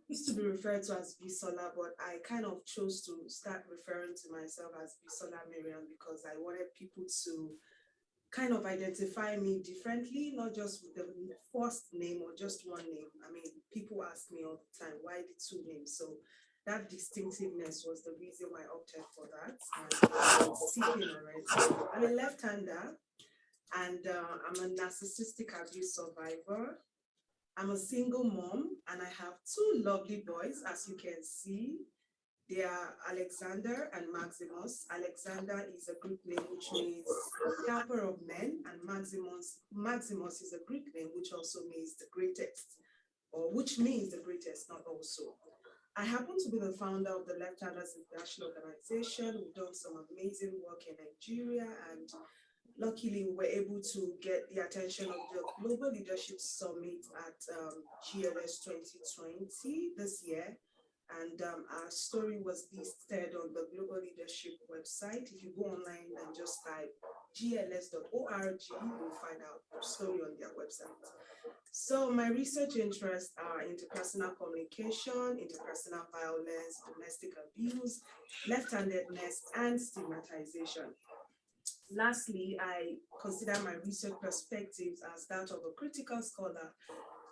used to be referred to as Bisola, but I kind of chose to start referring to myself as Bisola-Mariam because I wanted people to kind of identify me differently, not just with the first name or just one name. I mean, people ask me all the time, why the two names? So that distinctiveness was the reason why I opted for that. And I've been seeking already. I'm a left-hander, and I'm a narcissistic abuse survivor. I'm a single mom, and I have two lovely boys, as you can see. They are Alexander and Maximus. Alexander is a Greek name which means helper of men, and Maximus is a Greek name which also means the greatest, or which means the greatest, not also. I happen to be the founder of the Left Handers International Organization. We've done some amazing work in Nigeria, and luckily we were able to get the attention of the Global Leadership Summit at GLS 2020 this year. And our story was listed on the Global Leadership website. If you go online and just type gls.org, you'll find out the story on their website. So my research interests are interpersonal communication, interpersonal violence, domestic abuse, left-handedness, and stigmatization. Lastly, I consider my research perspectives as that of a critical scholar,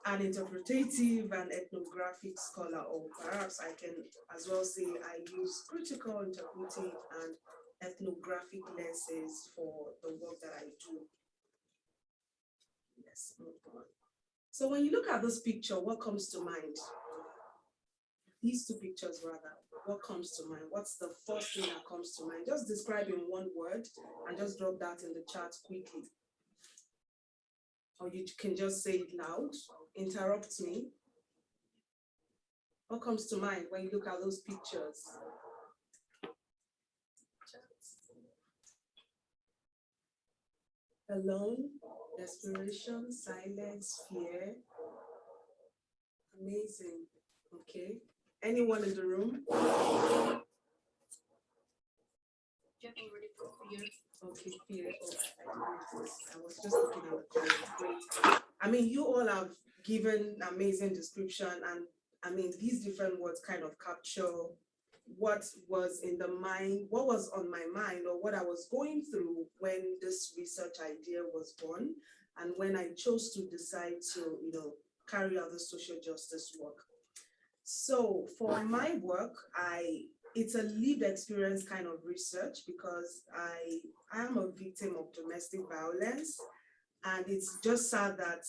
an interpretative and ethnographic scholar, or perhaps I can as well say I use critical, interpretive, and ethnographic lenses for the work that I do. Yes, move on. So when you look at this picture, what comes to mind? These two pictures rather, what comes to mind? What's the first thing that comes to mind? Just describe in one word and just drop that in the chat quickly. Or you can just say it loud, interrupt me. What comes to mind when you look at those pictures? Alone, desperation, silence, fear. Amazing. Okay. Anyone in the room? Okay, fear. Oh, I was just looking at the comment. Great. I mean, you all have given amazing description, and I mean, these different words kind of capture what was in the mind, what was on my mind, or what I was going through when this research idea was born, and when I chose to decide to, carry out the social justice work. So for my work, it's a lived experience kind of research because I am a victim of domestic violence, and it's just sad that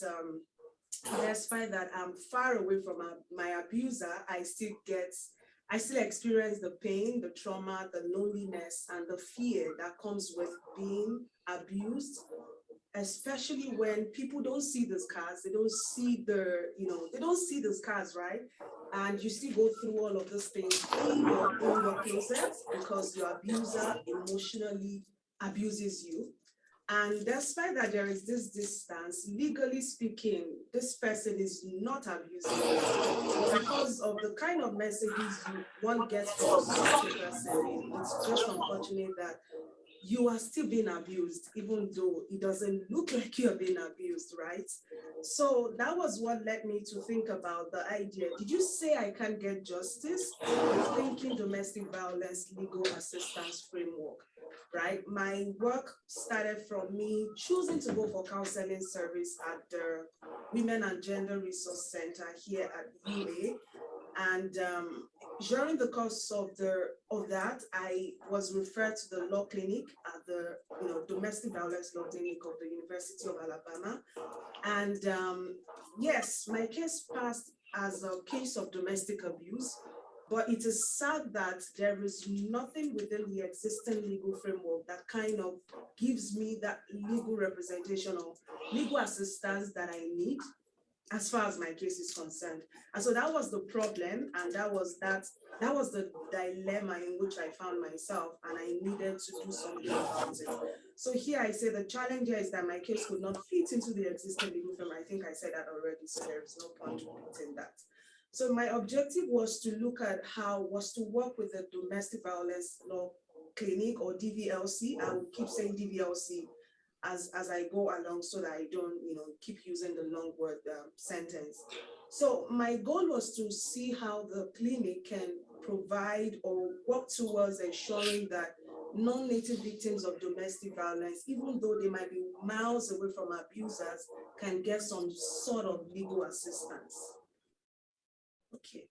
despite that I'm far away from my abuser, I still experience the pain, the trauma, the loneliness, and the fear that comes with being abused, especially when people don't see the scars, they don't see they don't see the scars, right? And you still go through all of those things in your own work closet because your abuser emotionally abuses you. And despite that there is this distance, legally speaking, this person is not abusing you. Because of the kind of messages one gets from such a person, it's just unfortunate that you are still being abused, even though it doesn't look like you're being abused, right? So that was what led me to think about the idea. Did you say I can get justice? Thinking domestic violence legal assistance framework, right? My work started from me choosing to go for counseling service at the Women and Gender Resource Center here at UA. And during the course of that, I was referred to the law clinic at the domestic violence law clinic of the University of Alabama. And yes, my case passed as a case of domestic abuse, but it is sad that there is nothing within the existing legal framework that kind of gives me that legal representation or legal assistance that I need as far as my case is concerned. And so that was the problem, and that was the dilemma in which I found myself, and I needed to do something about it. So here I say the challenge here is that my case could not fit into the existing legal framework. I think I said that already, so there is no point repeating that. So my objective was to work with the Domestic Violence Law Clinic, or DVLC. I will keep saying DVLC as I go along, so that I don't, keep using the long word sentence. So my goal was to see how the clinic can provide or work towards ensuring that non-native victims of domestic violence, even though they might be miles away from abusers, can get some sort of legal assistance. Okay.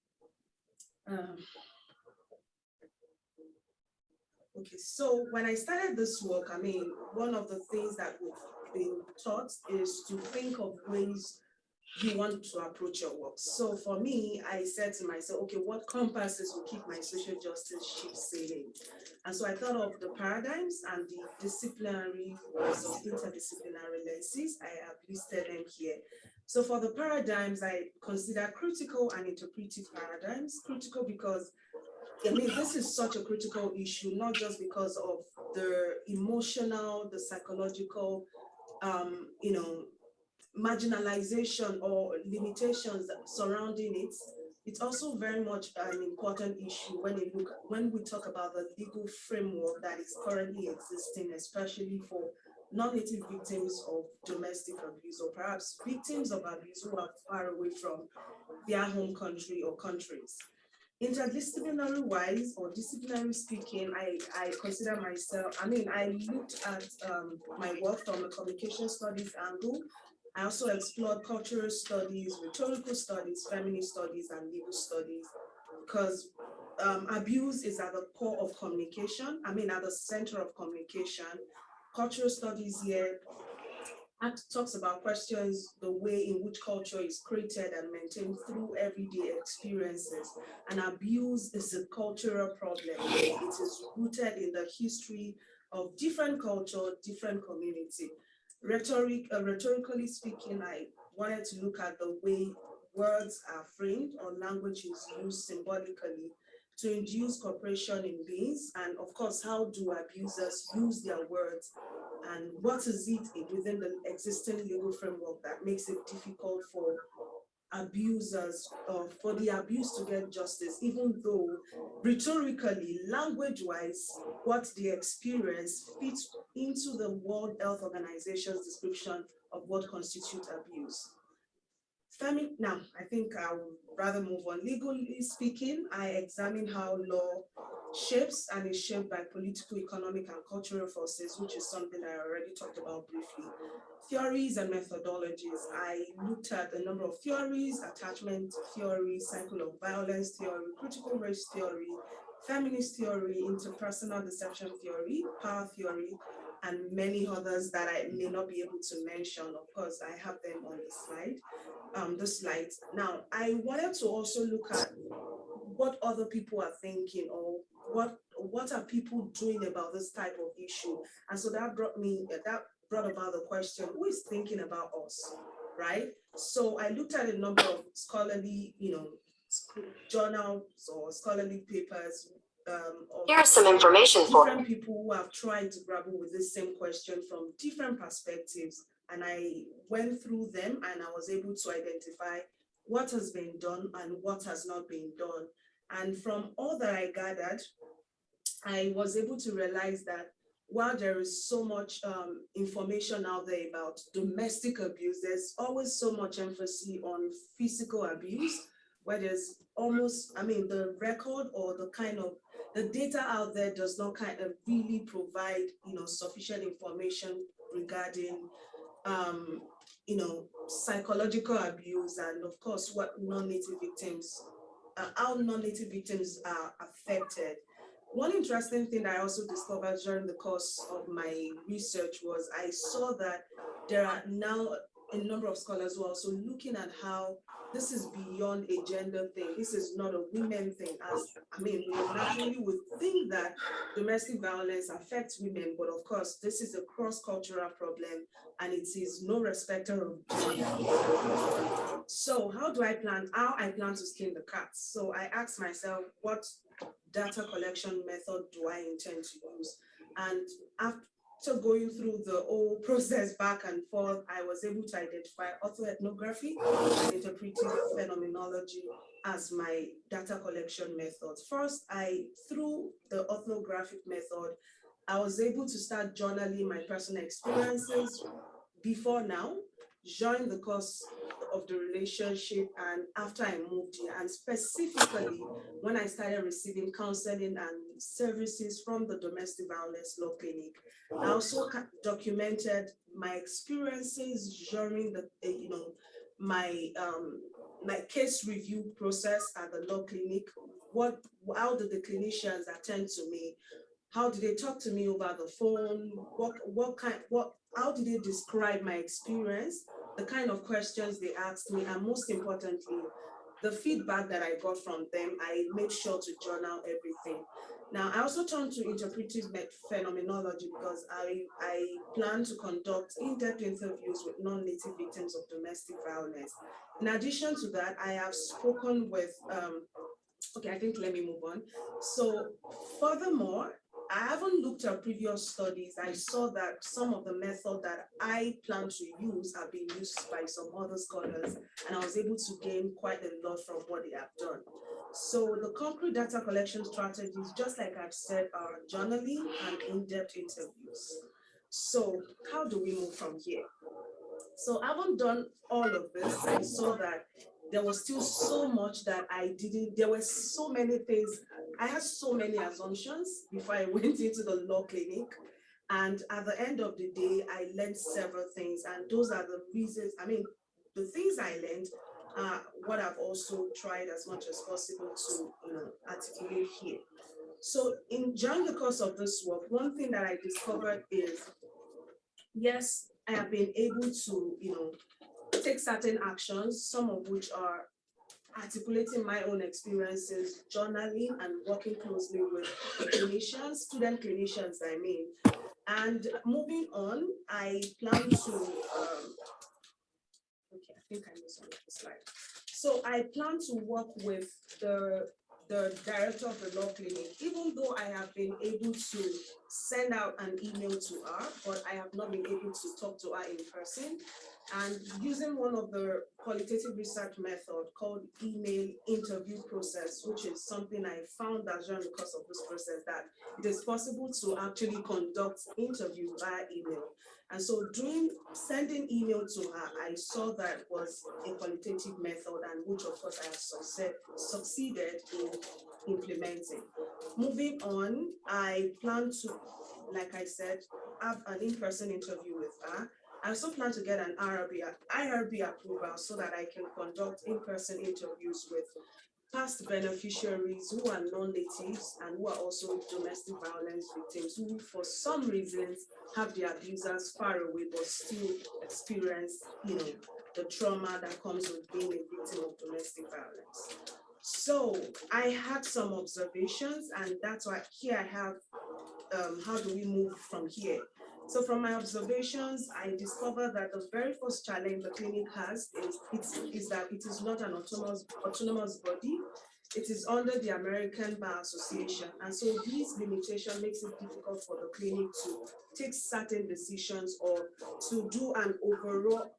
Okay, so when I started this work, I mean, one of the things that we've been taught is to think of ways you want to approach your work. So for me, I said to myself, okay, what compasses will keep my social justice ship sailing? And so I thought of the paradigms and the disciplinary versus interdisciplinary lenses. I have listed them here. So for the paradigms, I consider critical and interpretive paradigms. Critical because, I mean, this is such a critical issue, not just because of the emotional, the psychological, marginalization or limitations surrounding it. It's also very much an important issue when we talk about the legal framework that is currently existing, especially for non-native victims of domestic abuse, or perhaps victims of abuse who are far away from their home country or countries. Interdisciplinary wise or disciplinary speaking, I consider myself, I mean, I looked at my work from a communication studies angle. I also explored cultural studies, rhetorical studies, feminist studies, and legal studies, because abuse is at the core of communication, I mean, at the center of communication. Cultural studies here talks about questions the way in which culture is created and maintained through everyday experiences. And abuse is a cultural problem. It is rooted in the history of different culture, different community. Rhetorically speaking, I wanted to look at the way words are framed or language is used symbolically to induce cooperation in beings, and of course, how do abusers use their words, and what is it within the existing legal framework that makes it difficult for abusers, for the abuse to get justice, even though rhetorically, language-wise, what they experience fits into the World Health Organization's description of what constitutes abuse. Now, I think I would rather move on. Legally speaking, I examine how law shapes and is shaped by political, economic, and cultural forces, which is something I already talked about briefly. Theories and methodologies. I looked at a number of theories: attachment theory, cycle of violence theory, critical race theory, feminist theory, interpersonal deception theory, power theory, and many others that I may not be able to mention. Of course, I have them on the slides. Now, I wanted to also look at what other people are thinking, or what are people doing about this type of issue. And so that brought about the question, who is thinking about us, right? So I looked at a number of scholarly, journals or scholarly papers. Here are some information for different people who have tried to grapple with this same question from different perspectives. And I went through them and I was able to identify what has been done and what has not been done. And from all that I gathered, I was able to realize that while there is so much information out there about domestic abuse, there's always so much emphasis on physical abuse, where there's almost, I mean, the record or the data out there does not kind of really provide, sufficient information regarding, psychological abuse, and of course, what non-native victims, how non-native victims are affected. One interesting thing that I also discovered during the course of my research was I saw that there are now a number of scholars who are also looking at how this is beyond a gender thing. This is not a women thing. We naturally would think that domestic violence affects women, but of course, this is a cross-cultural problem and it is no respecter of gender. So how I plan to skin the cat? So I asked myself, what data collection method do I intend to use? And after going through the whole process back and forth, I was able to identify autoethnography and interpretive phenomenology as my data collection methods. First, through the ethnographic method, I was able to start journaling my personal experiences before now, during the course of the relationship and after I moved here, and specifically when I started receiving counseling and services from the domestic violence law clinic. I also documented my experiences during the, my my case review process at the law clinic. How did the clinicians attend to me? How did they talk to me over the phone? How did they describe my experience? The kind of questions they asked me, and most importantly, the feedback that I got from them, I made sure to journal everything. Now, I also turned to interpretive phenomenology because I plan to conduct in-depth interviews with non-native victims of domestic violence. In addition to that, I have spoken with okay, I think let me move on. So furthermore, I haven't looked at previous studies. I saw that some of the method that I plan to use have been used by some other scholars, and I was able to gain quite a lot from what they have done. So the concrete data collection strategies, just like I've said, are journaling and in-depth interviews. So how do we move from here? So I haven't done all of this. I saw that there was still so much that I didn't, there were so many things. I had so many assumptions before I went into the law clinic. And at the end of the day, I learned several things. And those are the reasons, I mean, the things I learned are what I've also tried as much as possible to, articulate here. So during the course of this work, one thing that I discovered is, yes, I have been able to, take certain actions, some of which are articulating my own experiences, journaling, and working closely with clinicians, student clinicians, I mean. And moving on, I plan to, okay, I think I missed on the slide. So I plan to work with the director of the law clinic, even though I have been able to send out an email to her, but I have not been able to talk to her in person. And using one of the qualitative research method called email interview process, which is something I found that during the course of this process, that it is possible to actually conduct interview via email. And so sending email to her, I saw that was a qualitative method, and which of course I have succeeded in implementing. Moving on, I plan to, like I said, have an in-person interview with her. I also plan to get an IRB approval so that I can conduct in-person interviews with past beneficiaries who are non-natives and who are also domestic violence victims who, for some reasons, have their abusers far away but still experience, the trauma that comes with being a victim of domestic violence. So I had some observations, and that's why here I have how do we move from here? So from my observations, I discovered that the very first challenge the clinic has is that it is not an autonomous body. It is under the American Bar Association. And so this limitation makes it difficult for the clinic to take certain decisions or to do an overall,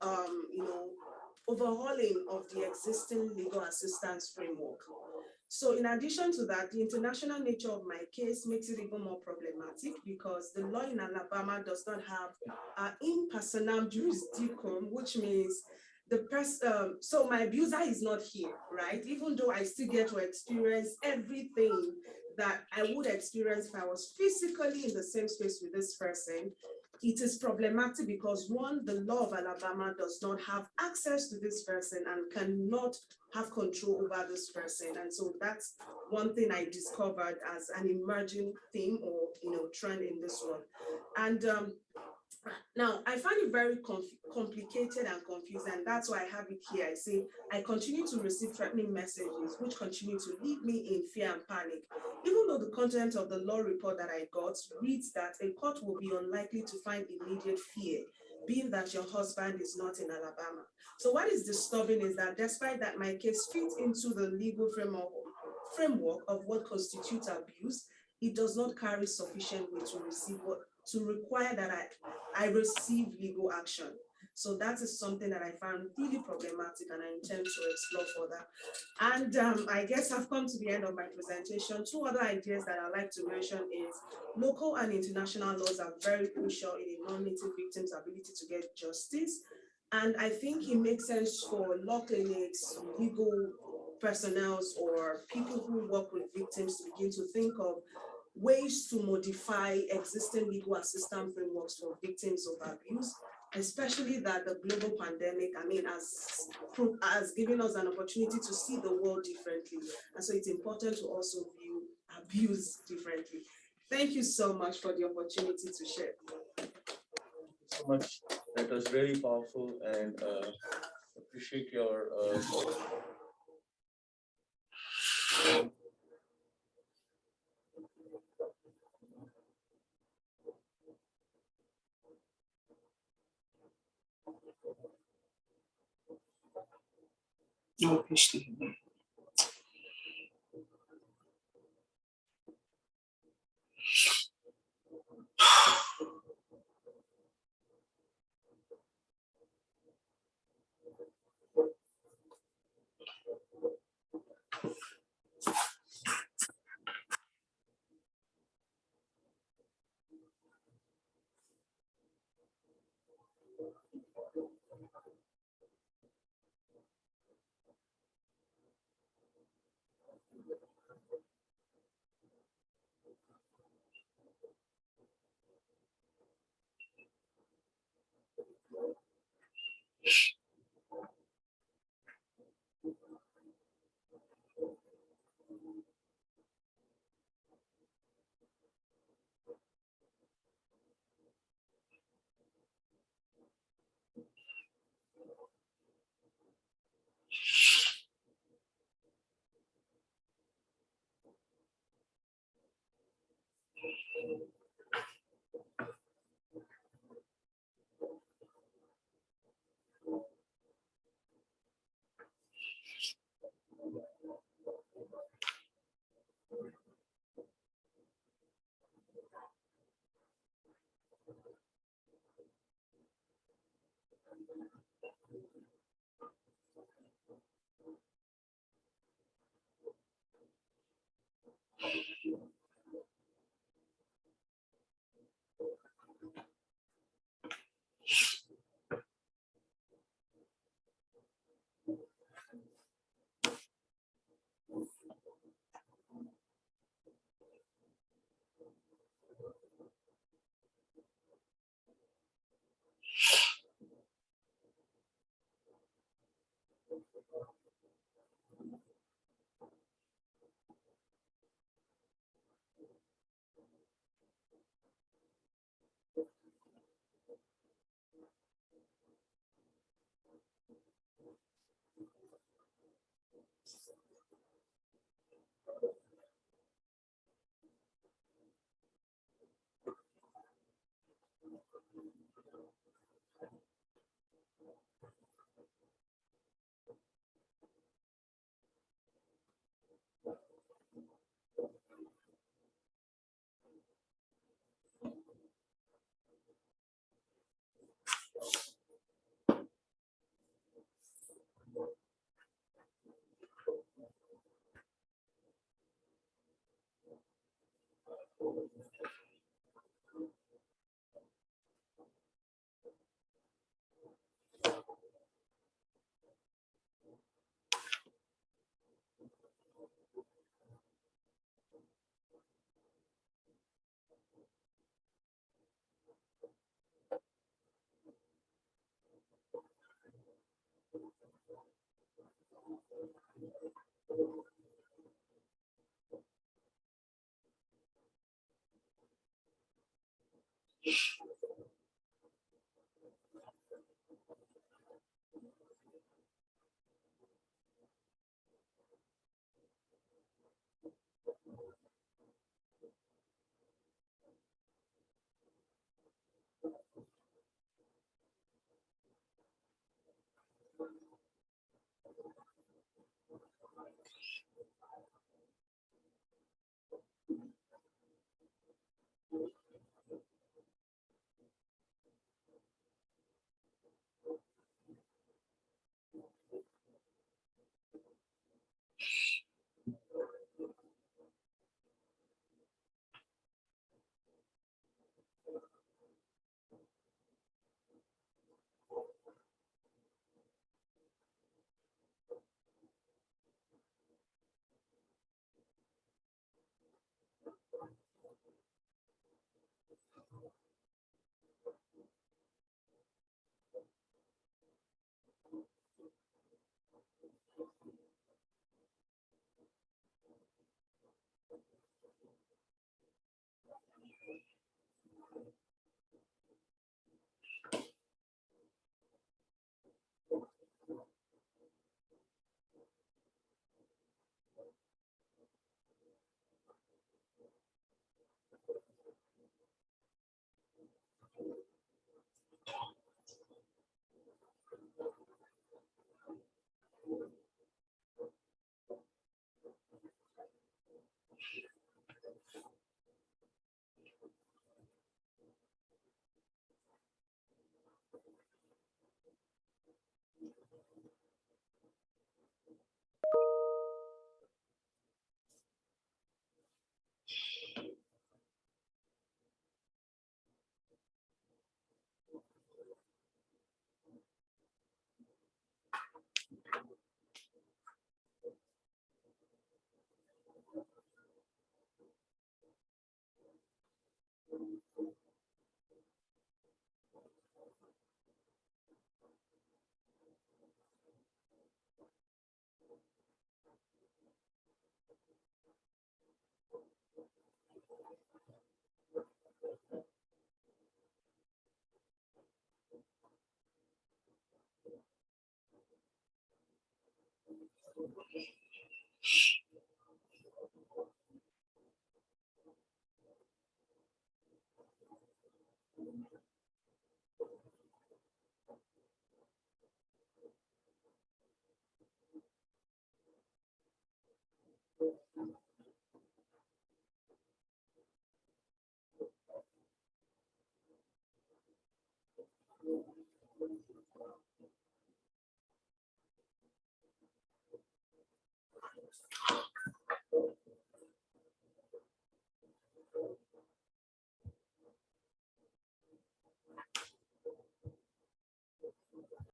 overhauling of the existing legal assistance framework. So in addition to that, the international nature of my case makes it even more problematic because the law in Alabama does not have in personam jurisdictum, which means so my abuser is not here, right? Even though I still get to experience everything that I would experience if I was physically in the same space with this person. It is problematic because one, the law of Alabama does not have access to this person and cannot have control over this person. And so that's one thing I discovered as an emerging theme or trend in this one. And now I find it very complicated and confusing, and that's why I have it here. I say I continue to receive threatening messages which continue to leave me in fear and panic, even though the content of the law report that I got reads that a court will be unlikely to find immediate fear, being that your husband is not in Alabama. So what is disturbing is that despite that my case fits into the legal framework of what constitutes abuse, it does not carry sufficient weight to require that I receive legal action. So that is something that I found really problematic and I intend to explore further. And I guess I've come to the end of my presentation. Two other ideas that I'd like to mention is local and international laws are very crucial in a non-native victim's ability to get justice. And I think it makes sense for law clinics, legal personnel, or people who work with victims to begin to think of ways to modify existing legal assistance frameworks for victims of abuse, especially that the global pandemic, has given us an opportunity to see the world differently. And so it's important to also view abuse differently. Thank you so much for the opportunity to share. Thank you so much. That was really powerful, and appreciate your